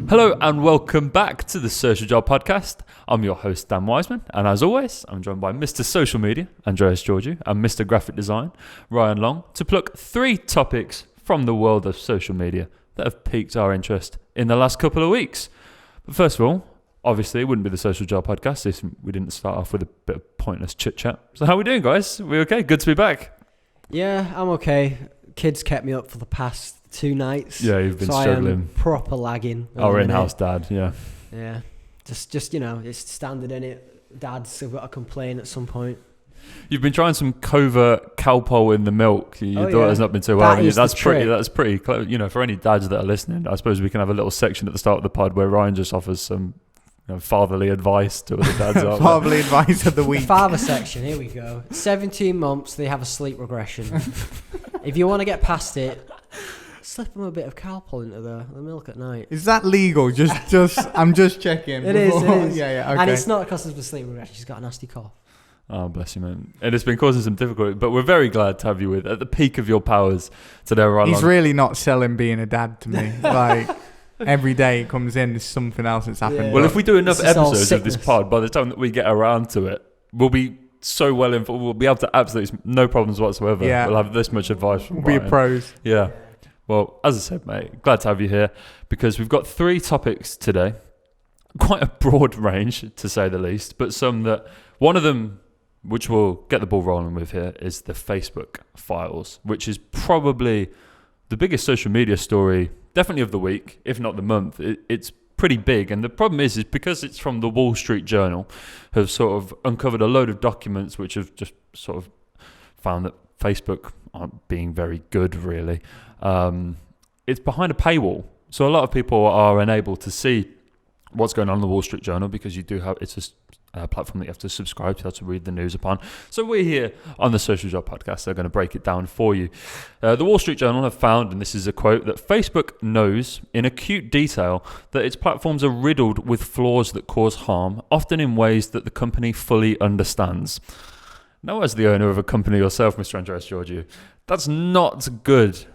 Hello and welcome back to the Social Job Podcast. I'm your host, Dan Wiseman, and as always, I'm joined by Mr. Social Media, Andreas Georgiou, and Mr. Graphic Design, Ryan Long, to pluck 3 topics from the world of social media that have piqued our interest in the last couple of weeks. But first of all, obviously, it wouldn't be the Social Job Podcast if we didn't start off with a bit of pointless chit-chat. So how are we doing, guys? We okay? Good to be back. Yeah, I'm okay. Kids kept me up for the past 2 nights. Yeah, you've been so struggling. I am proper lagging. Our in-house dad, yeah. Yeah. Just you know, it's standard, innit? Dads have got to complain at some point. You've been trying some covert Calpol in the milk. Your daughter's not been too well. That's pretty close. You know, for any dads that are listening, I suppose we can have a little section at the start of the pod where Ryan just offers some fatherly advice to other dads out Fatherly advice of the week. The father section, here we go. 17 months, they have a sleep regression. If you want to get past it, slip them a bit of Calpol into the milk at night. Is that legal? I'm just checking. It is. Yeah, okay. And it's not because of the sleep regression. She's got a nasty cough. Oh, bless you, man. And it's been causing some difficulty, but we're very glad to have you at the peak of your powers today, Ryan. He's really not selling being a dad to me. Like, every day it comes in, there's something else that's happened. Yeah. Well, if we do enough episodes of this pod, by the time that we get around to it, we'll be so well informed. We'll be able to absolutely no problems whatsoever. Yeah. We'll have this much advice from We'll be pros. Yeah. Well, as I said, mate, glad to have you here because we've got 3 topics today. Quite a broad range, to say the least, but some that one of them, which we'll get the ball rolling with here, is the Facebook files, which is probably the biggest social media story, definitely of the week, if not the month. It's pretty big, and the problem is because it's from the Wall Street Journal, have sort of uncovered a load of documents which have just sort of found that Facebook aren't being very good, really. It's behind a paywall, so a lot of people are unable to see what's going on in the Wall Street Journal because it's a platform that you have to subscribe to, have to read the news upon. So we're here on the Social Job Podcast. They're going to break it down for you. The Wall Street Journal have found, and this is a quote, that Facebook knows in acute detail that its platforms are riddled with flaws that cause harm, often in ways that the company fully understands. Now, as the owner of a company yourself, Mr. Andreas Georgiou, that's not good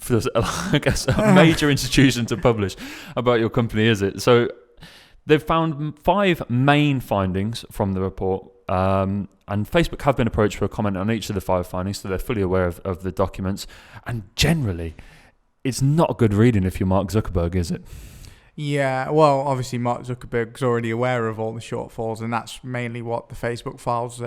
for, I guess, a major institution to publish about your company, is it? So they've found 5 main findings from the report, and Facebook have been approached for a comment on each of the 5 findings, so they're fully aware of the documents. And generally, it's not good reading if you're Mark Zuckerberg, is it? Yeah, well, obviously Mark Zuckerberg's already aware of all the shortfalls, and that's mainly what the Facebook files,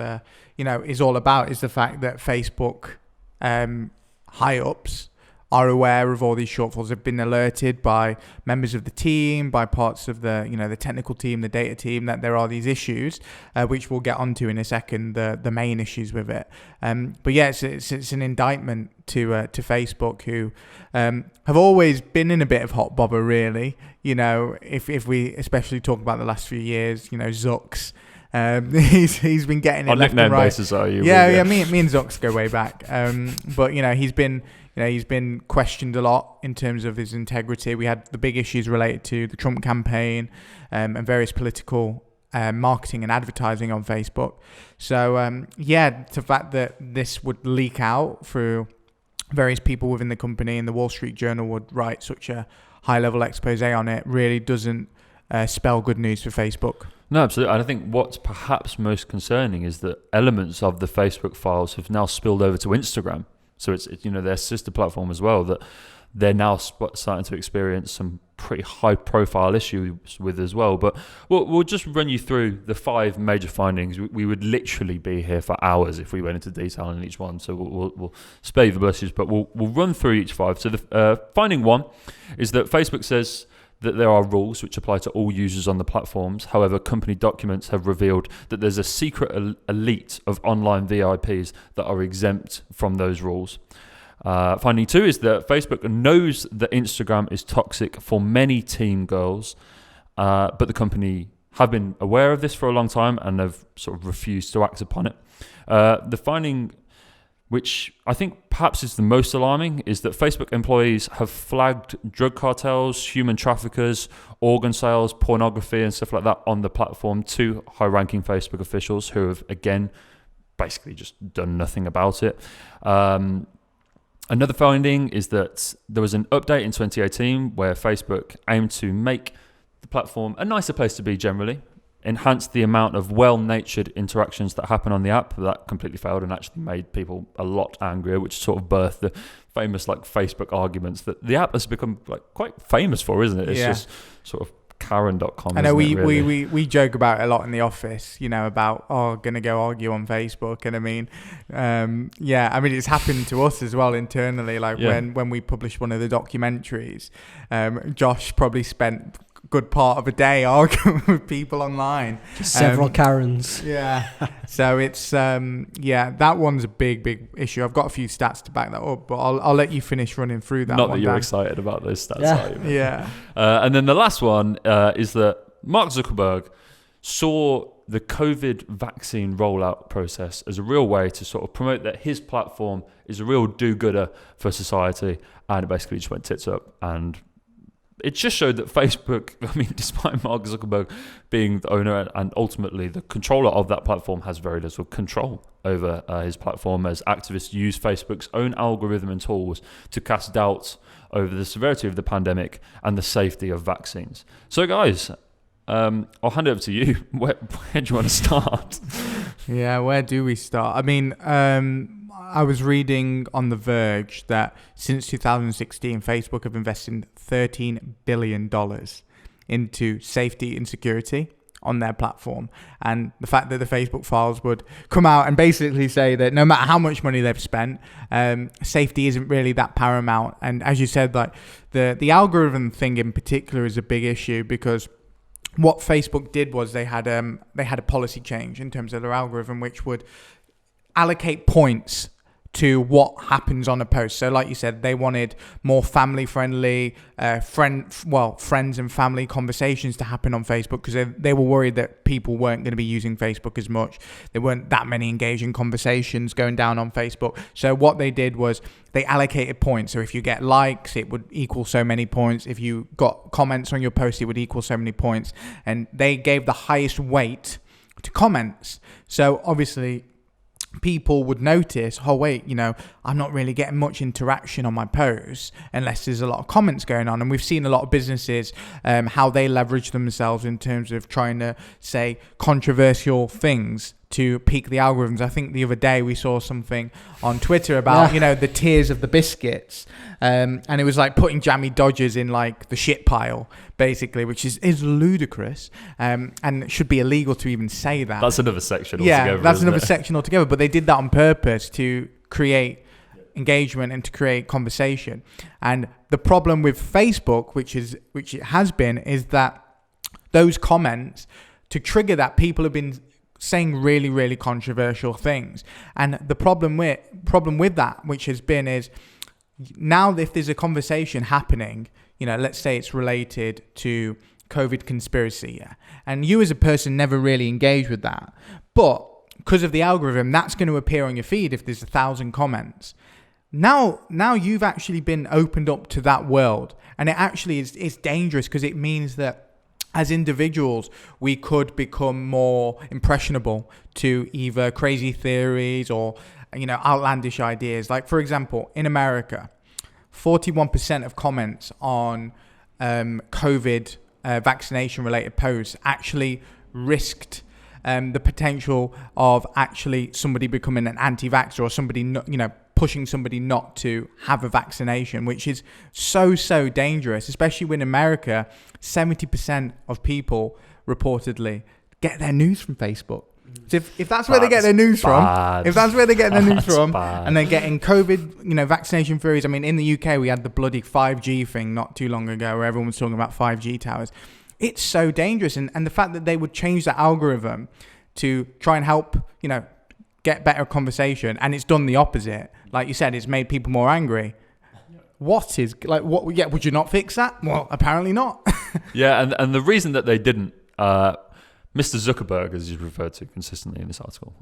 is all about, is the fact that Facebook high-ups are aware of all these shortfalls. Have been alerted by members of the team, by parts of the the technical team, the data team, that there are these issues, which we'll get onto in a second, the main issues with it. But yeah, it's an indictment to Facebook, who have always been in a bit of hot bother, really. If we especially talk about the last few years, Zucks. He's been getting it on left nickname and right. Basis, are you? Yeah. Me and Zucks go way back. But he's been questioned a lot in terms of his integrity. We had the big issues related to the Trump campaign and various political marketing and advertising on Facebook. So the fact that this would leak out through various people within the company and the Wall Street Journal would write such a high-level expose on it really doesn't spell good news for Facebook. No, absolutely. And I think what's perhaps most concerning is that elements of the Facebook files have now spilled over to Instagram. So it's their sister platform as well, that they're now starting to experience some pretty high-profile issues with as well. But we'll just run you through the 5 major findings. We would literally be here for hours if we went into detail on each one. So we'll spare you the blushes, but we'll run through each 5. So the finding 1 is that Facebook says that there are rules which apply to all users on the platforms. However, company documents have revealed that there's a secret elite of online VIPs that are exempt from those rules. Finding 2 is that Facebook knows that Instagram is toxic for many teen girls, but the company have been aware of this for a long time and have sort of refused to act upon it. The finding, which I think perhaps is the most alarming, is that Facebook employees have flagged drug cartels, human traffickers, organ sales, pornography and stuff like that on the platform to high-ranking Facebook officials who have, again, basically just done nothing about it. Another finding is that there was an update in 2018 where Facebook aimed to make the platform a nicer place to be generally, enhance the amount of well-natured interactions that happen on the app. That completely failed and actually made people a lot angrier, which sort of birthed the famous like Facebook arguments that the app has become like quite famous for, isn't it? It's just sort of Karen.com. I know really? we joke about it a lot in the office, about gonna go argue on Facebook, and I mean it's happened to us as well internally. Like when we published one of the documentaries, Josh probably spent a good part of a day arguing with people online. Several Karens. Yeah. So it's that one's a big issue. I've got a few stats to back that up, but I'll let you finish running through that. Not one, that you're Dan. excited about those stats, are you? Yeah. And then the last one is that Mark Zuckerberg saw the COVID vaccine rollout process as a real way to sort of promote that his platform is a real do-gooder for society, and it basically just went tits up. And it just showed that Facebook, I mean, despite Mark Zuckerberg being the owner and ultimately the controller of that platform, has very little control over his platform, as activists use Facebook's own algorithm and tools to cast doubts over the severity of the pandemic and the safety of vaccines. So guys, I'll hand it over to you. Where do you want to start? Yeah, where do we start? I mean, I was reading on The Verge that since 2016, Facebook have invested $13 billion into safety and security on their platform. And the fact that the Facebook files would come out and basically say that no matter how much money they've spent, safety isn't really that paramount. And as you said, like the algorithm thing in particular is a big issue, because what Facebook did was they had a policy change in terms of their algorithm, which would allocate points to what happens on a post. So like you said, they wanted more family-friendly, friends and family conversations to happen on Facebook, because they were worried that people weren't going to be using Facebook as much. There weren't that many engaging conversations going down on Facebook. So what they did was they allocated points. So if you get likes, it would equal so many points. If you got comments on your post, it would equal so many points. And they gave the highest weight to comments. So obviously people would notice, oh wait, I'm not really getting much interaction on my posts unless there's a lot of comments going on. And we've seen a lot of businesses how they leverage themselves in terms of trying to say controversial things to peak the algorithms. I think the other day we saw something on Twitter about the tiers of the biscuits, and it was like putting jammy Dodgers in like the shit pile, basically, which is ludicrous, and it should be illegal to even say that. That's another section altogether. Yeah, that's another section altogether. But they did that on purpose to create engagement and to create conversation. And the problem with Facebook, which it has been, is that those comments, to trigger that, people have been saying really, really controversial things. And the problem with that, which has been, is now if there's a conversation happening, let's say it's related to COVID conspiracy, and you as a person never really engage with that, but because of the algorithm, that's going to appear on your feed if there's 1,000 comments. Now you've actually been opened up to that world, and it actually is dangerous, because it means that as individuals, we could become more impressionable to either crazy theories or, outlandish ideas. Like, for example, in America, 41% of comments on COVID vaccination-related posts actually risked the potential of actually somebody becoming an anti-vaxxer, or somebody, pushing somebody not to have a vaccination, which is so dangerous, especially when in America, 70% of people reportally get their news from Facebook. So if that's where they get their news from, and they're getting COVID, vaccination theories. I mean, in the UK, we had the bloody 5G thing not too long ago, where everyone was talking about 5G towers. It's so dangerous. And the fact that they would change the algorithm to try and help, get better conversation, and it's done the opposite. Like you said, it's made people more angry. What? Yeah, would you not fix that? Well, apparently not. Yeah, and the reason that they didn't, Mr. Zuckerberg, as he's referred to consistently in this article,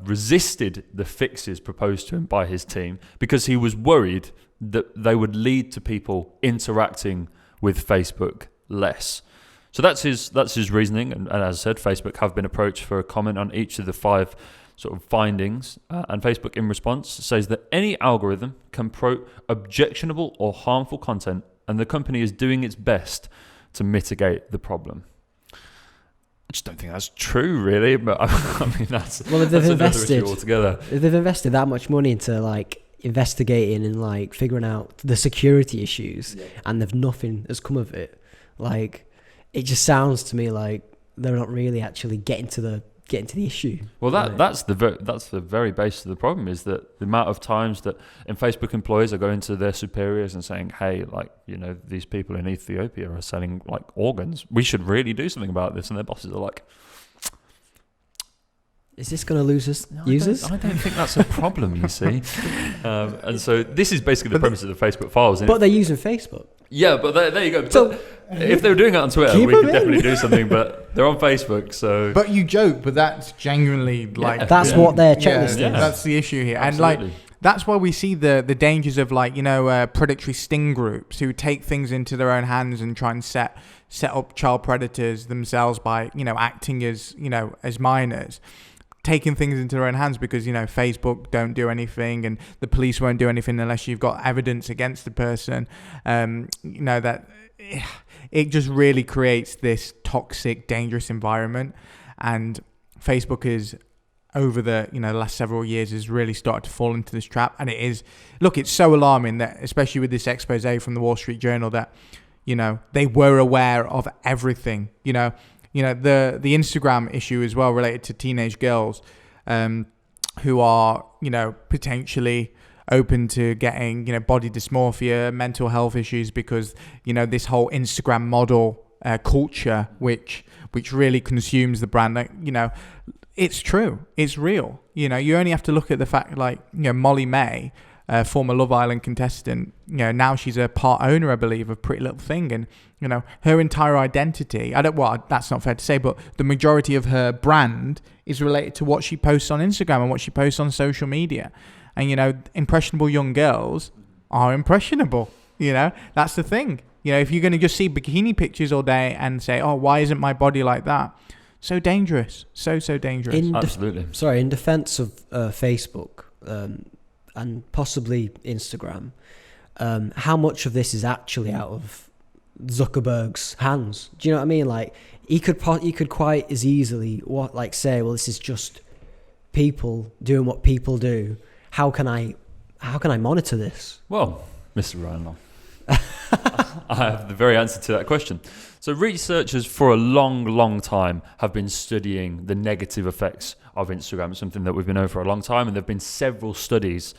resisted the fixes proposed to him by his team because he was worried that they would lead to people interacting with Facebook less. So that's his reasoning. And as I said, Facebook have been approached for a comment on each of the 5 sort of findings, and Facebook in response says that any algorithm can promote objectionable or harmful content, and the company is doing its best to mitigate the problem. I just don't think that's true, really. But I mean, that's well, if they've that's another invested issue altogether. If they've invested that much money into like investigating and like figuring out the security issues, and nothing has come of it, like it just sounds to me like they're not really actually getting to the issue. Well, that's the very base of the problem, is that the amount of times that Facebook employees are going to their superiors and saying, hey, like, you know, these people in Ethiopia are selling like organs, we should really do something about this, and their bosses are like, is this going to lose us users? I don't think that's a problem, you see. And so this is basically the premise of the Facebook files. But they're using Facebook. Yeah, but there you go. So, if they were doing it on Twitter, we could definitely do something, but they're on Facebook, so... But you joke, but that's genuinely like... That's what their checklist is. That's the issue here. Absolutely. And like, that's why we see the dangers of like, you know, predatory sting groups who take things into their own hands and try and set up child predators themselves by, you know, acting as, you know, as minors. Taking things into their own hands because, you know, Facebook don't do anything and the police won't do anything unless you've got evidence against the person. You know, that it just really creates this toxic, dangerous environment. And Facebook is, over the, you know, the last several years, has really started to fall into this trap. And it is, look, it's so alarming that, especially with this expose from the Wall Street Journal, that, you know, they were aware of everything, you know, the Instagram issue as well, related to teenage girls who are, you know, potentially open to getting, you know, body dysmorphia, mental health issues because, you know, this whole Instagram model culture, which really consumes the brand. Like, you know, it's true. It's real. You know, you only have to look at the fact, like, you know, Molly May, former Love Island contestant, you know, now she's a part owner, I believe, of Pretty Little Thing. And, you know, her entire identity, that's not fair to say, but the majority of her brand is related to what she posts on Instagram and what she posts on social media. And, you know, impressionable young girls are impressionable. You know, that's the thing. You know, if you're going to just see bikini pictures all day and say, oh, why isn't my body like that? So dangerous. So dangerous. Absolutely. In defense of Facebook, and possibly Instagram, how much of this is actually out of Zuckerberg's hands? Do you know what I mean? Like, he could quite as easily say, well, this is just people doing what people do. How can I monitor this? Well, Mr. Ryan, I have the very answer to that question. So researchers for a long time have been studying the negative effects of Instagram. It's something that we've been knowing for a long time, and there have been several studies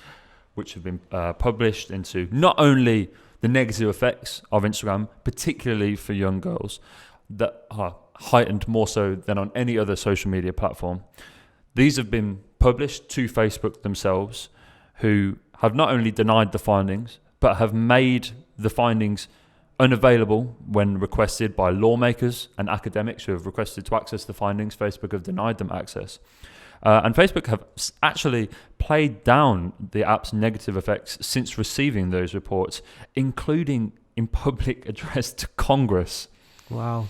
which have been published into not only the negative effects of Instagram, particularly for young girls, that are heightened more so than on any other social media platform. These have been published to Facebook themselves, who have not only denied the findings, but have made the findings unavailable when requested by lawmakers and academics who have requested to access the findings. Facebook have denied them access. And Facebook have actually played down the app's negative effects since receiving those reports, including in public address to Congress. Wow.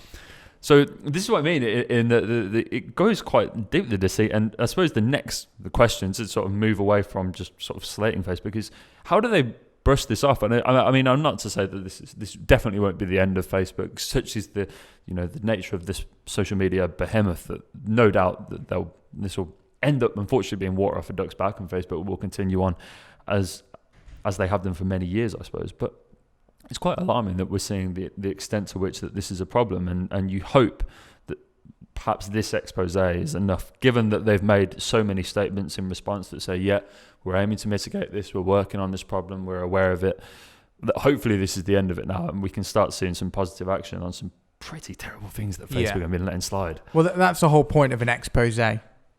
So this is what I mean, in that it goes quite deep, the deceit. And I suppose the question to sort of move away from just sort of slating Facebook is, how do they brush this off? And I mean, I'm not to say that this definitely won't be the end of Facebook. Such is the nature of this social media behemoth that no doubt that this will end up, unfortunately, being water off a duck's back, and Facebook will continue on as they have done for many years, I suppose. But it's quite alarming that we're seeing the extent to which that this is a problem, and you hope that perhaps this expose is enough, given that they've made so many statements in response that say, yeah, we're aiming to mitigate this, we're working on this problem, we're aware of it, that hopefully this is the end of it now, and we can start seeing some positive action on some pretty terrible things that Facebook have been letting slide. Well, that's the whole point of an expose.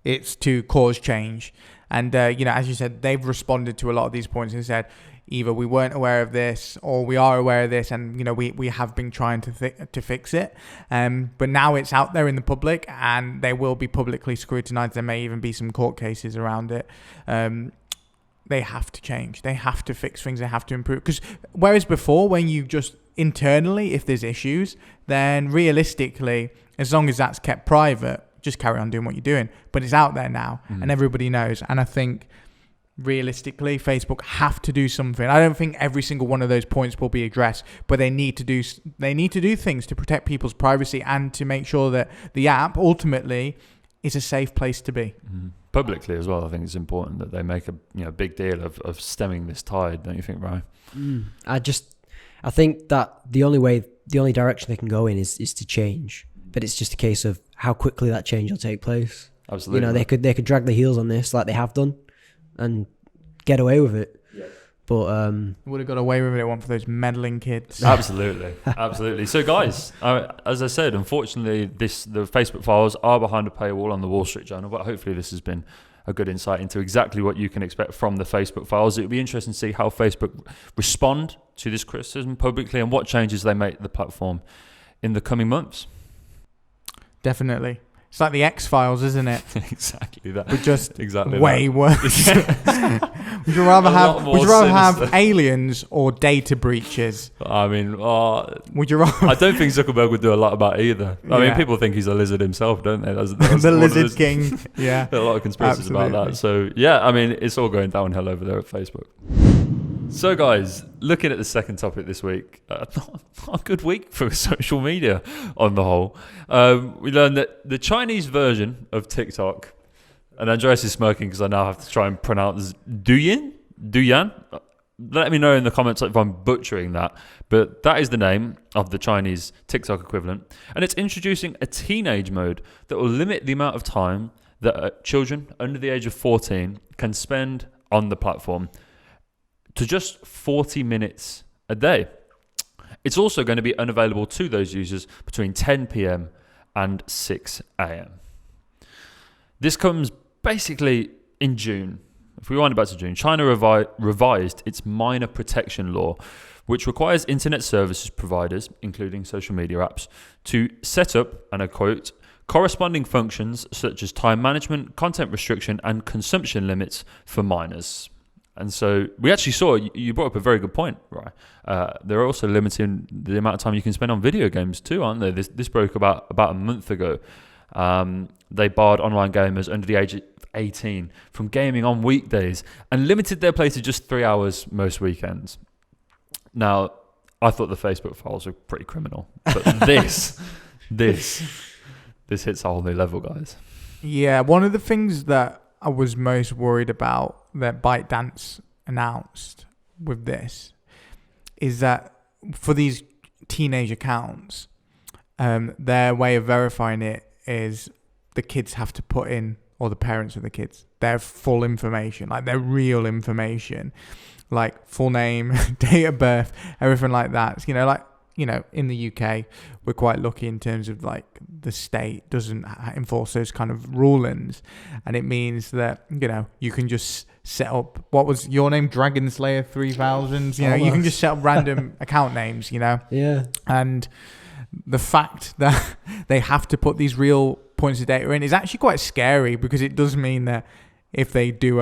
It's to cause change. And, as you said, they've responded to a lot of these points and said, either we weren't aware of this or we are aware of this, and, we have been trying to fix it. But now it's out there in the public and they will be publicly scrutinized. There may even be some court cases around it. They have to change. They have to fix things. They have to improve. Because whereas before, when you just internally, if there's issues, then realistically, as long as that's kept private, just carry on doing what you're doing. But it's out there now, and everybody knows. And I think realistically, Facebook have to do something. I don't think every single one of those points will be addressed, but they need to do things to protect people's privacy and to make sure that the app ultimately is a safe place to be. Publicly as well, I think it's important that they make a big deal of stemming this tide. Don't you think, Ryan? I think that the only direction they can go in is to change, but it's just a case of how quickly that change will take place. Absolutely. They could drag their heels on this like they have done and get away with it. Yeah. But would have got away with it, one for those meddling kids. Absolutely. So guys, as I said, unfortunately the Facebook files are behind a paywall on the Wall Street Journal, but hopefully this has been a good insight into exactly what you can expect from the Facebook files. It'll be interesting to see how Facebook respond to this criticism publicly and what changes they make to the platform in the coming months. Definitely. It's like the X-Files, isn't it? Exactly that. But just exactly way worse. Would you rather have aliens or data breaches? I mean, would you rather? I don't think Zuckerberg would do a lot about either. I mean, people think he's a lizard himself, don't they? That's the lizard king. Yeah. There are a lot of conspiracies about that. So, yeah, I mean, it's all going downhill over there at Facebook. So, guys, looking at the second topic this week, not a good week for social media on the whole. We learned that the Chinese version of TikTok, and Andreas is smirking because I now have to try and pronounce Douyin. Let me know in the comments if I'm butchering that, but that is the name of the Chinese TikTok equivalent, and it's introducing a teenage mode that will limit the amount of time that children under the age of 14 can spend on the platform to just 40 minutes a day. It's also going to be unavailable to those users between 10 p.m. and 6 a.m. This comes basically in June. If we wind it back to June, China revised its minor protection law, which requires internet services providers, including social media apps, to set up, and I quote, corresponding functions such as time management, content restriction, and consumption limits for minors. And so we actually saw, you brought up a very good point, right? They're also limiting the amount of time you can spend on video games too, aren't they? This broke about a month ago. They barred online gamers under the age of 18 from gaming on weekdays and limited their play to just 3 hours most weekends. Now, I thought the Facebook files were pretty criminal, but this hits a whole new level, guys. Yeah, one of the things that I was most worried about that ByteDance announced with this is that for these teenage accounts, their way of verifying it is the kids have to put in, or the parents of the kids, their full information, like their real information, like full name, date of birth, everything like that. So, in the UK, we're quite lucky in terms of like the state doesn't enforce those kind of rulings, and it means that you can just set up, what was your name, Dragon Slayer 3000. You can just set up random account names. Yeah. And the fact that they have to put these real points of data in is actually quite scary, because it does mean that if they do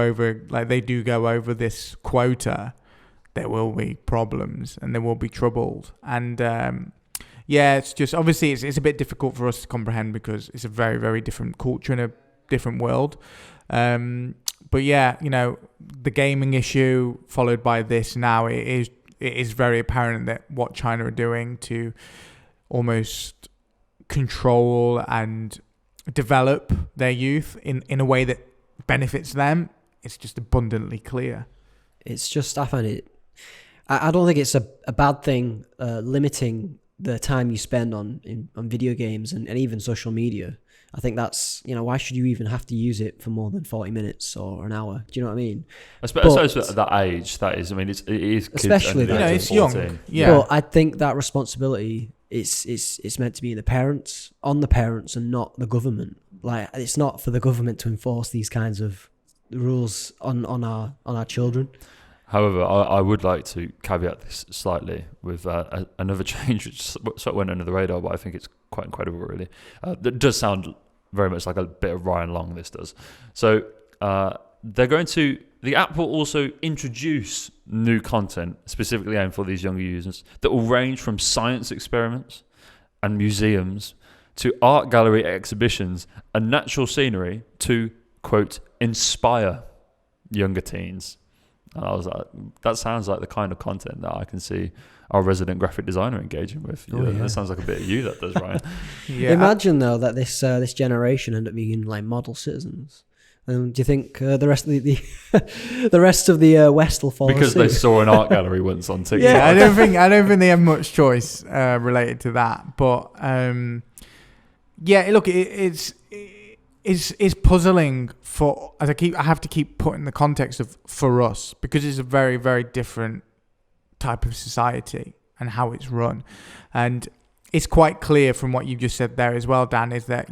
go over this quota, there will be problems and there will be troubles. And it's just, obviously it's a bit difficult for us to comprehend because it's a very, very different culture and a different world. But yeah, the gaming issue followed by this now, it is very apparent that what China are doing to almost control and develop their youth in a way that benefits them, it's just abundantly clear. It's just, I find it, I don't think it's a bad thing limiting the time you spend on video games and even social media. I think that's, why should you even have to use it for more than 40 minutes or an hour? Do you know what I mean? I suppose at that age, that is, I mean, it is kids especially under the age of it's 14. Young. Yeah. But I think that responsibility it's meant to be on the parents and not the government. Like, it's not for the government to enforce these kinds of rules on our children. However, I would like to caveat this slightly with another change which sort of went under the radar, but I think it's quite incredible, really. That does sound very much like a bit of Ryan Long, this does. So the app will also introduce new content specifically aimed for these younger users that will range from science experiments and museums to art gallery exhibitions and natural scenery to, quote, inspire younger teens. And I was like, that sounds like the kind of content that I can see our resident graphic designer engaging with. That sounds like a bit of you, that does, Ryan. Imagine though that this generation end up being like model citizens. Do you think the rest of the rest of the West will follow because suit? they saw an art gallery once on TikTok? Yeah, I don't think they have much choice related to that. But look, it's puzzling for I have to keep putting the context of for us, because it's a very, very different type of society and how it's run. And it's quite clear from what you just said there as well, Dan, is that,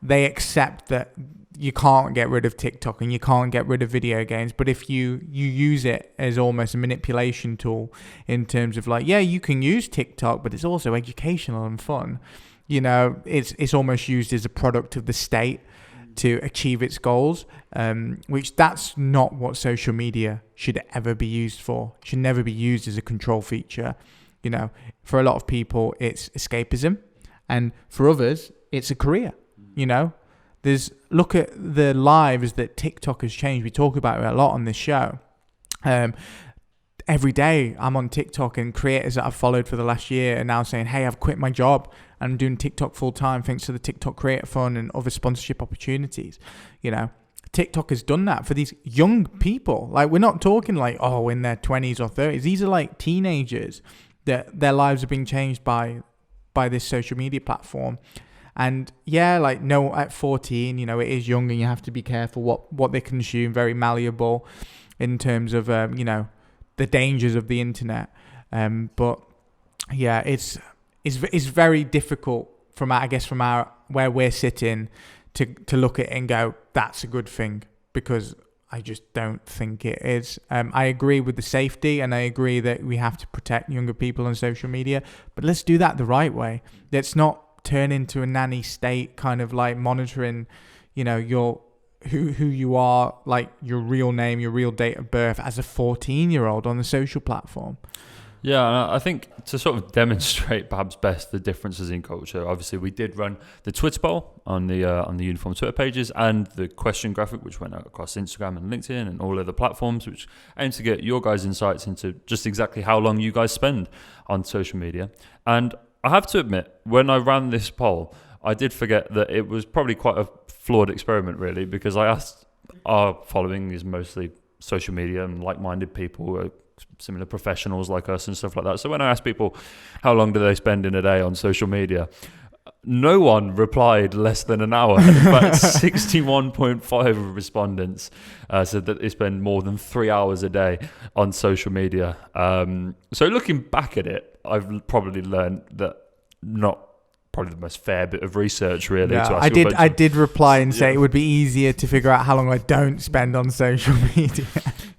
they accept that you can't get rid of TikTok and you can't get rid of video games, but if you use it as almost a manipulation tool in terms of like, yeah, you can use TikTok, but it's also educational and fun. It's almost used as a product of the state to achieve its goals, which that's not what social media should ever be used for. It should never be used as a control feature. For a lot of people, it's escapism, and for others, it's a career. Look at the lives that TikTok has changed. We talk about it a lot on this show. Every day I'm on TikTok, and creators that I've followed for the last year are now saying, hey, I've quit my job and I'm doing TikTok full time thanks to the TikTok Creator Fund and other sponsorship opportunities. TikTok has done that for these young people. Like, we're not talking like, in their 20s or 30s. These are like teenagers that their lives have been changed by this social media platform. And at 14, it is young, and you have to be careful what they consume. Very malleable in terms of, the dangers of the internet. But yeah, it's very difficult from our where we're sitting to look at it and go, that's a good thing, because I just don't think it is. I agree with the safety, and I agree that we have to protect younger people on social media, but let's do that the right way. Let's not turn into a nanny state, kind of like monitoring, your who you are, like your real name, your real date of birth as a 14-year-old on the social platform. Yeah, I think to sort of demonstrate perhaps best the differences in culture, obviously we did run the Twitter poll on the Uniform Twitter pages, and the question graphic, which went out across Instagram and LinkedIn and all other platforms, which aims to get your guys' insights into just exactly how long you guys spend on social media. And I have to admit, when I ran this poll, I did forget that it was probably quite a flawed experiment, really, because I asked, our following is mostly social media and like-minded people, similar professionals like us and stuff like that. So when I asked people how long do they spend in a day on social media, no one replied less than an hour. In fact, 61.5 of respondents said that they spend more than 3 hours a day on social media. So looking back at it, I've probably learned that not probably the most fair bit of research, really. Yeah, I did reply and say it would be easier to figure out how long I don't spend on social media.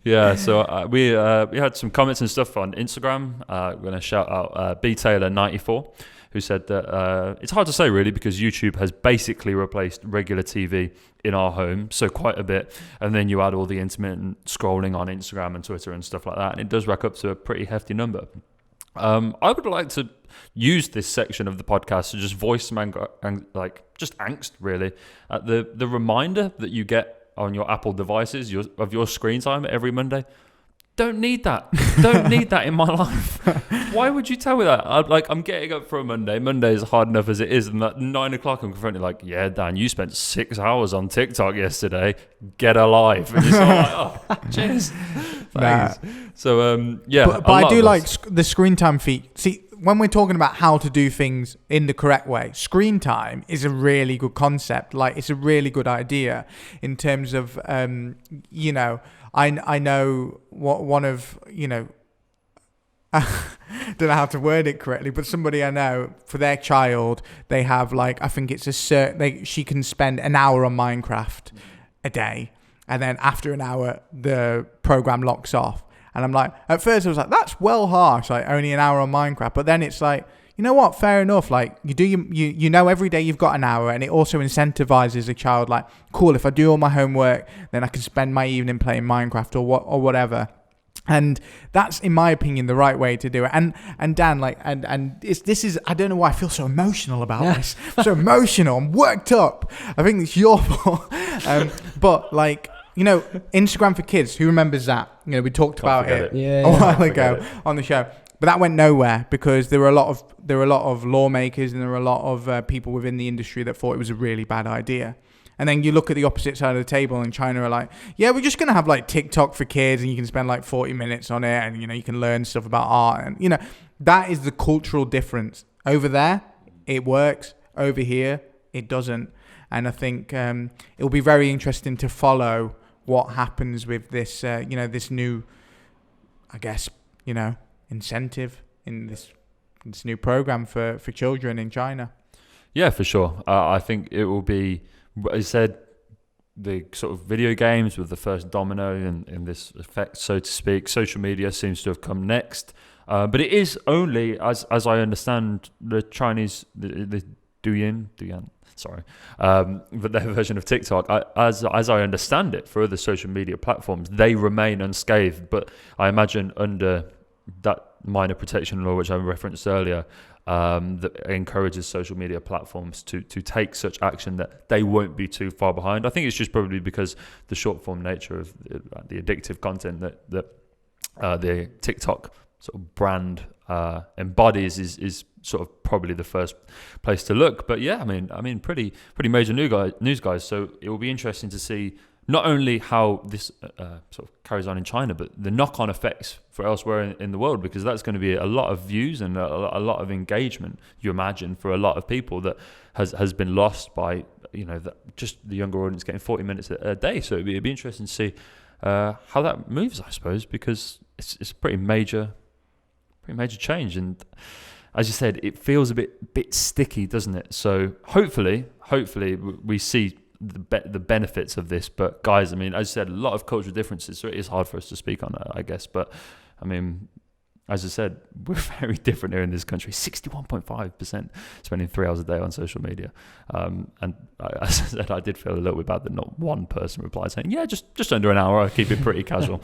Yeah, so we had some comments and stuff on Instagram. I'm going to shout out B Taylor 94, who said that it's hard to say, really, because YouTube has basically replaced regular TV in our home, so quite a bit. And then you add all the intermittent scrolling on Instagram and Twitter and stuff like that, and it does rack up to a pretty hefty number. I would like to use this section of the podcast to just voice some just angst, really, at the reminder that you get on your Apple devices of your screen time every Monday. Don't need that. Don't need that in my life. Why would you tell me that? I'm getting up for a Monday. Monday is hard enough as it is, and at 9 o'clock I'm confronted like, yeah, Dan, you spent 6 hours on TikTok yesterday. Get alive. And you're sort of like, oh, cheers. Thanks. Nah. So but I do like the screen time feat. See, when we're talking about how to do things in the correct way, screen time is a really good concept. Like, it's a really good idea in terms of, I know what one of, I don't know how to word it correctly, but somebody I know, for their child, they have I think it's she can spend an hour on Minecraft a day. And then after an hour, the program locks off. And I'm like, at first I was like, that's well harsh, like only an hour on Minecraft. But then it's like, you know what, fair enough. Like, you know every day you've got an hour, and it also incentivizes a child, like, cool, if I do all my homework, then I can spend my evening playing Minecraft or whatever. And that's, in my opinion, the right way to do it. And Dan, like, this is, I don't know why I feel so emotional about this. So emotional. I'm worked up. I think it's your fault. But like, you know, Instagram for Kids, who remembers that? You know, we talked about it a while ago on the show. But that went nowhere because there were a lot of lawmakers and there were a lot of people within the industry that thought it was a really bad idea. And then you look at the opposite side of the table, and China are like, yeah, we're just going to have like TikTok for kids, and you can spend like 40 minutes on it, and, you know, you can learn stuff about art. And, you know, that is the cultural difference. Over there, it works. Over here, it doesn't. And I think it'll be very interesting to follow what happens with this, you know, this new, I guess, you know, incentive in this new program for children in China. Yeah, for sure. I think it will be, as I said, the sort of video games with the first domino in this effect, so to speak. Social media seems to have come next. But it is only, as I understand, the Chinese, the Douyin, but their version of TikTok, as I understand it, for other social media platforms, they remain unscathed. But I imagine under that minor protection law, which I referenced earlier, that encourages social media platforms to take such action, that they won't be too far behind. I think it's just probably because the short form nature of the addictive content that the TikTok sort of brand embodies is sort of probably the first place to look. But yeah, I mean, pretty major news, guys. So it will be interesting to see not only how this sort of carries on in China, but the knock-on effects for elsewhere in the world, because that's going to be a lot of views and a lot of engagement, you imagine, for a lot of people that has been lost by, you know, just the younger audience getting 40 minutes a day. So it'd be interesting to see how that moves, I suppose, because it's a pretty major change. And as you said, it feels a bit sticky, doesn't it? So hopefully we see the benefits of this. But guys, I mean, as I said, a lot of cultural differences, so it is hard for us to speak on that, I guess. But I mean, as I said, we're very different here in this country. 61.5% spending 3 hours a day on social media. And as I said, I did feel a little bit bad that not one person replied saying, yeah, just under an hour. I keep it pretty casual.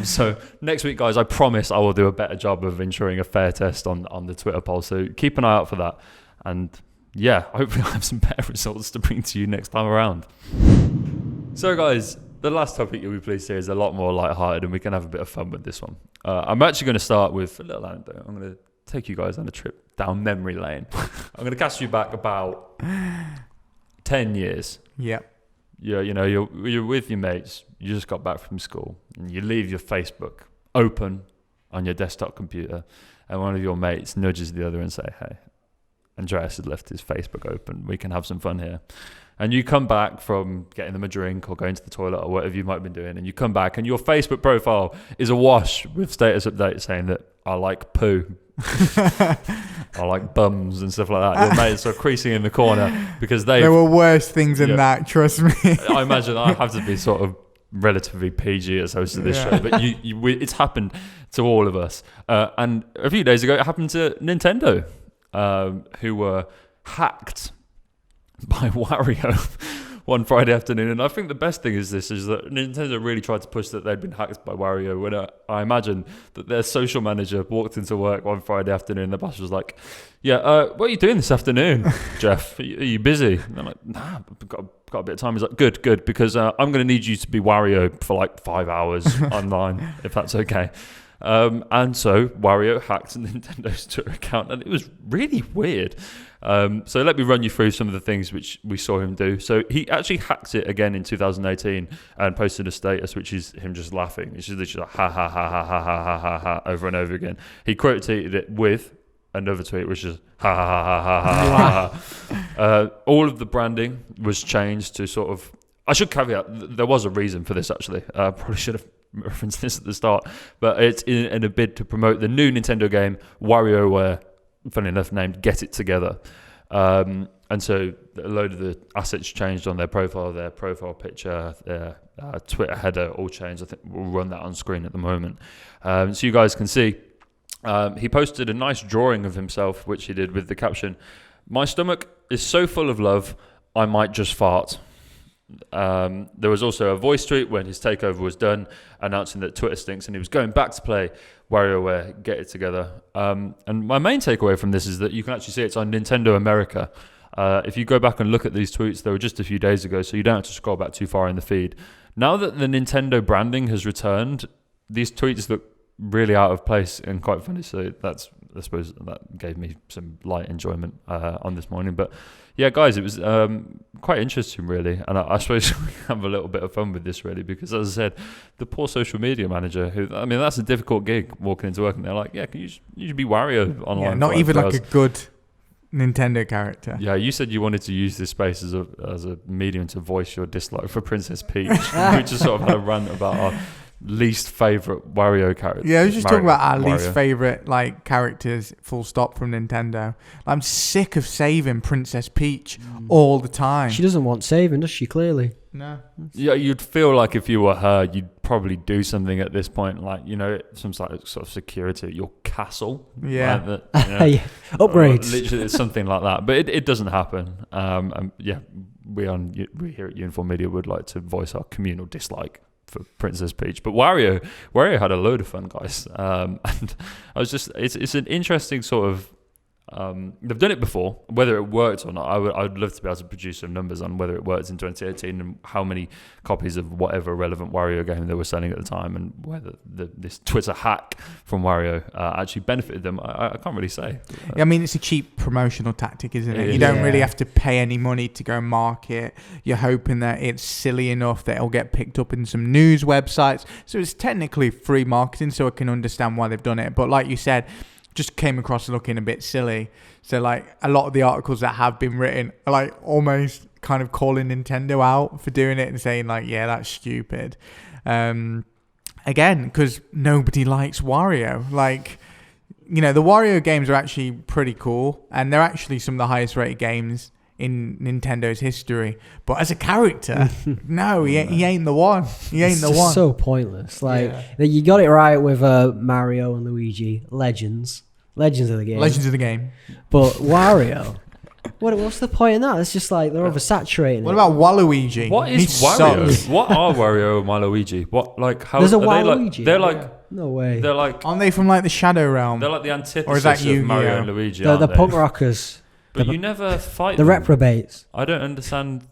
So next week, guys, I promise I will do a better job of ensuring a fair test on the Twitter poll. So keep an eye out for that. And yeah, hopefully I'll have some better results to bring to you next time around. So guys, the last topic you'll be pleased to hear is a lot more lighthearted, and we can have a bit of fun with this one. I'm actually going to start with a little anecdote. I'm going to take you guys on a trip down memory lane. I'm going to cast you back about 10 years. Yep. Yeah, you know, you're with your mates. You just got back from school, and you leave your Facebook open on your desktop computer, and one of your mates nudges the other and say, "Hey, Andreas has left his Facebook open. We can have some fun here." And you come back from getting them a drink or going to the toilet or whatever you might have been doing, and you come back and your Facebook profile is awash with status updates saying that I like poo, I like bums and stuff like that. Your mates are creasing in the corner because there were worse things than that, trust me. I imagine I have to be sort of relatively PG as host of this show, but it's happened to all of us. And a few days ago, it happened to Nintendo, who were hacked by Wario one Friday afternoon. And I think the best thing is that Nintendo really tried to push that they'd been hacked by Wario, when I imagine that their social manager walked into work one Friday afternoon and the boss was like, yeah, what are you doing this afternoon, Jeff? Are you busy? And I'm like, nah, I've got a bit of time. He's like, good, because I'm going to need you to be Wario for like 5 hours online, if that's okay. And so Wario hacked Nintendo's Twitter account, and it was really weird. So let me run you through some of the things which we saw him do. So he actually hacked it again in 2018 and posted a status which is him just laughing. It's just literally like ha ha ha ha ha ha ha ha ha over and over again. He quote tweeted it with another tweet which is ha ha ha ha ha ha ha. All of the branding was changed to sort of, I should caveat, there was a reason for this actually. Probably should have referenced this at the start, but it's in a bid to promote the new Nintendo game WarioWare, funny enough named Get It Together. And so a load of the assets changed on their profile picture, their Twitter header all changed. I think we'll run that on screen at the moment. So you guys can see he posted a nice drawing of himself, which he did with the caption, "My stomach is so full of love, I might just fart." There was also a voice tweet when his takeover was done, announcing that Twitter stinks and he was going back to play WarioWare Get It Together. And my main takeaway from this is that you can actually see it's on Nintendo America. If you go back and look at these tweets, they were just a few days ago, so you don't have to scroll back too far in the feed. Now that the Nintendo branding has returned, these tweets look really out of place and quite funny. So I suppose that gave me some light enjoyment on this morning. But yeah, guys, it was quite interesting, really. And I suppose we have a little bit of fun with this, really, because as I said, the poor social media manager, that's a difficult gig, walking into work and they're like, yeah, you should be Wario online. Yeah, not even like a good Nintendo character. Yeah, you said you wanted to use this space as a medium to voice your dislike for Princess Peach. We just sort of had a rant about our least favourite Wario character. Yeah, I was just talking about our least favourite characters, full stop, from Nintendo. I'm sick of saving Princess Peach all the time. She doesn't want saving, does she? Clearly. No. Yeah, you'd feel like if you were her, you'd probably do something at this point, like, some sort of security at your castle. Yeah. Like Upgrades. Literally, it's something like that. But it doesn't happen. We here at Uniform Media would like to voice our communal dislike for Princess Peach. But Wario had a load of fun, guys. And I was just, it's an interesting sort of, they've done it before. Whether it worked or not, I'd love to be able to produce some numbers on whether it worked in 2018 and how many copies of whatever relevant Wario game they were selling at the time, and whether this Twitter hack from Wario actually benefited them. I can't really say. I mean, it's a cheap promotional tactic, isn't it? You don't really have to pay any money to go market. You're hoping that it's silly enough that it'll get picked up in some news websites. So it's technically free marketing, so I can understand why they've done it. But like you said, just came across looking a bit silly. So like a lot of the articles that have been written are like almost kind of calling Nintendo out for doing it and saying like, yeah, that's stupid. Again, because nobody likes Wario. Like, the Wario games are actually pretty cool, and they're actually some of the highest rated games in Nintendo's history. But as a character, no, he ain't the one. He ain't the one. It's so pointless. Like, you got it right with Mario and Luigi, legends of the game. Legends of the game. But Wario, what's the point in that? It's just like they're oversaturating. What about Waluigi? What is Wario? What are Wario and Waluigi? What, like, how? There's a Waluigi. They're like. No way. They're like. Aren't they from like the Shadow Realm? They're like the antithesis or is that of Mario and Luigi. They're the punk rockers. But you never fight the them. reprobates. I don't understand.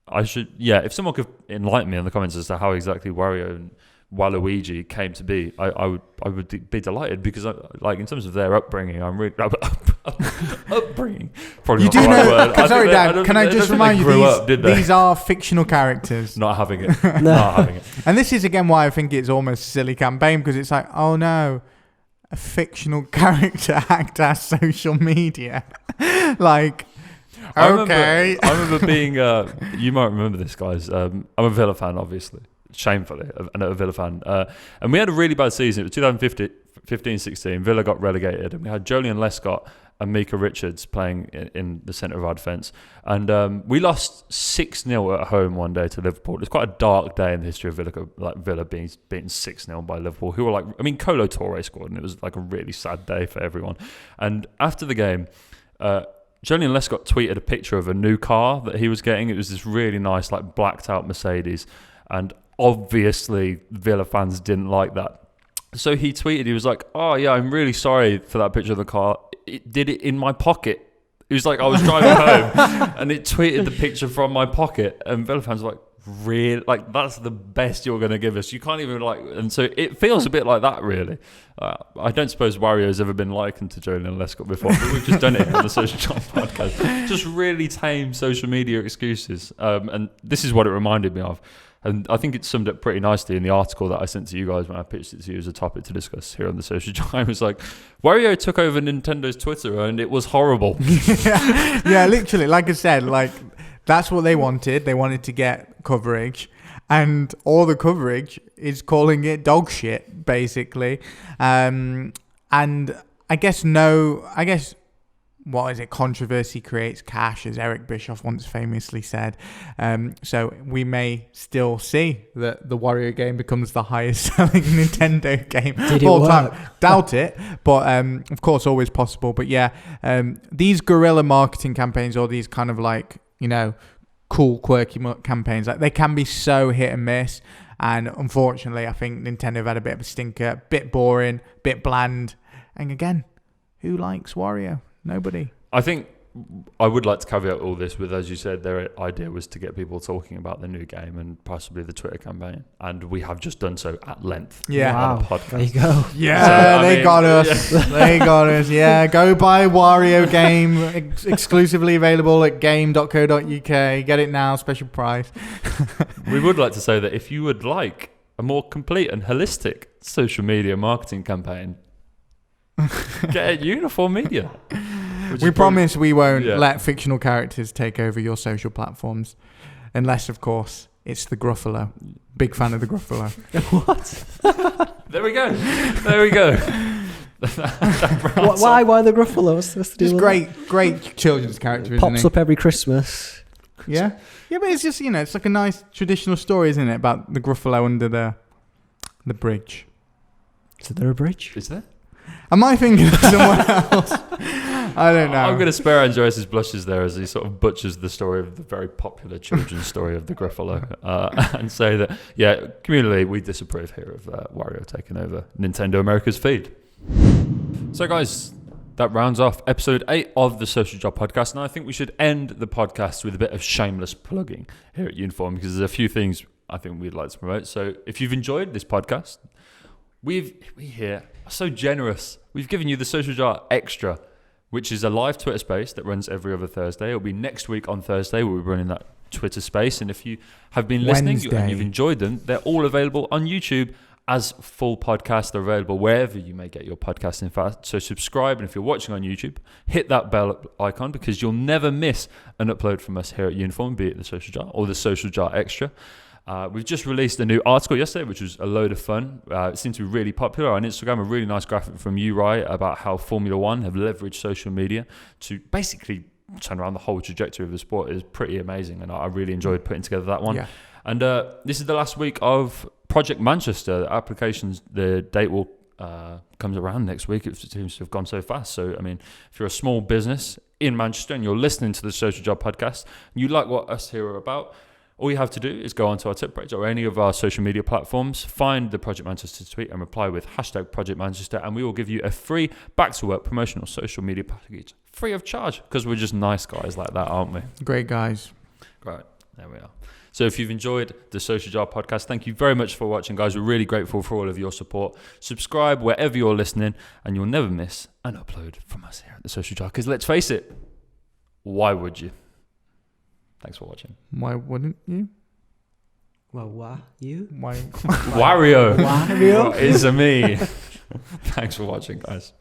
If someone could enlighten me in the comments as to how exactly Wario and Waluigi came to be, I would be delighted, because in terms of their upbringing, I'm really upbringing. Probably you not do the right know? word. Sorry, Dad. Can I just remind you these are fictional characters. Not having it. Not having it. And this is again why I think it's almost a silly campaign, because it's like, oh no, a fictional character hacked our social media. Like, okay. I remember being, you might remember this, guys. I'm a Villa fan, obviously. Shamefully, a Villa fan. And we had a really bad season. It was 2015-16. Villa got relegated. And we had Jolyon Lescott and Mika Richards playing in the centre of our defence. And we lost 6-0 at home one day to Liverpool. It was quite a dark day in the history of Villa, like Villa being beaten 6-0 by Liverpool, who were Kolo Touré scored, and it was like a really sad day for everyone. And after the game, Jolyon Lescott tweeted a picture of a new car that he was getting. It was this really nice, like, blacked out Mercedes. And obviously, Villa fans didn't like that. So he tweeted, he was like, oh yeah, I'm really sorry for that picture of the car. It did it in my pocket. He was like, I was driving home and it tweeted the picture from my pocket. And Villa fans were like, really? Like, that's the best you're going to give us? You can't even and so it feels a bit like that, really. I don't suppose Wario's ever been likened to Jolyon Lescott before, but we've just done it on the Social John podcast. Just really tame social media excuses. And this is what it reminded me of. And I think it summed up pretty nicely in the article that I sent to you guys when I pitched it to you as a topic to discuss here on the Social Giant. It was like, Wario took over Nintendo's Twitter and it was horrible. Yeah, literally. Like I said, like, that's what they wanted. They wanted to get coverage. And all the coverage is calling it dog shit, basically. And I guess what is it? Controversy creates cash, as Eric Bischoff once famously said. So we may still see that the Wario game becomes the highest selling Nintendo game of all time. Doubt it, but of course, always possible. But yeah, these guerrilla marketing campaigns, or these kind of like, cool, quirky campaigns. Like, they can be so hit and miss. And unfortunately, I think Nintendo have had a bit of a stinker, bit boring, bit bland. And again, who likes Wario? Nobody. I think I would like to caveat all this with, as you said, their idea was to get people talking about the new game and possibly the Twitter campaign. And we have just done so at length. Yeah. On a Wow. podcast. There you go. Yeah, So, they got us. They got us. Yeah, go buy Wario game, exclusively available at game.co.uk. Get it now, special price. We would like to say that if you would like a more complete and holistic social media marketing campaign, get Uniform Media. We promise we won't Yeah. let fictional characters take over your social platforms. Unless, of course, it's the Gruffalo. Big fan of the Gruffalo. What? There we go. There we go. Why the Gruffalo? What's the deal Just with great children's character, that? isn't Pops he? up every Christmas. Yeah? Yeah, but it's just, it's like a nice traditional story, isn't it? About the Gruffalo under the bridge. Is there a bridge? Is there? Am I thinking of someone else? I don't know. I'm going to spare Andreas' blushes there as he sort of butchers the story of the very popular children's story of the Gruffalo and say that, yeah, communally, we disapprove here of Wario taking over Nintendo America's feed. So, guys, that rounds off episode 8 of the Social Job Podcast. And I think we should end the podcast with a bit of shameless plugging here at Uniform because there's a few things I think we'd like to promote. So, if you've enjoyed this podcast, we here are so generous. We've given you the Social Jar Extra, which is a live Twitter space that runs every other Thursday. It'll be next week on Thursday. We'll be running that Twitter space. And if you have been listening and you've enjoyed them, they're all available on YouTube as full podcasts. They're available wherever you may get your podcast, in fact. So subscribe. And if you're watching on YouTube, hit that bell icon because you'll never miss an upload from us here at Uniform, be it the Social Jar or the Social Jar Extra. We've just released a new article yesterday, which was a load of fun. It seemed to be really popular on Instagram. A really nice graphic from you, Ryan, about how Formula One have leveraged social media to basically turn around the whole trajectory of the sport. Is pretty amazing, and I really enjoyed putting together that one. Yeah. And this is the last week of Project Manchester. The applications, the date will comes around next week. It seems to have gone so fast. So, I mean, if you're a small business in Manchester and you're listening to the Social Job Podcast, and you like what us here are about, all you have to do is go onto our tip page or any of our social media platforms, find the Project Manchester tweet and reply with hashtag Project Manchester, and we will give you a free back-to-work promotional social media package free of charge because we're just nice guys like that, aren't we? Great guys. Right, there we are. So if you've enjoyed the Social Jar Podcast, thank you very much for watching, guys. We're really grateful for all of your support. Subscribe wherever you're listening, and you'll never miss an upload from us here at the Social Jar because let's face it, why would you? Thanks for watching. Why wouldn't you? Well, why you? Why? Wario. Wario? It's a me. Thanks for watching, guys.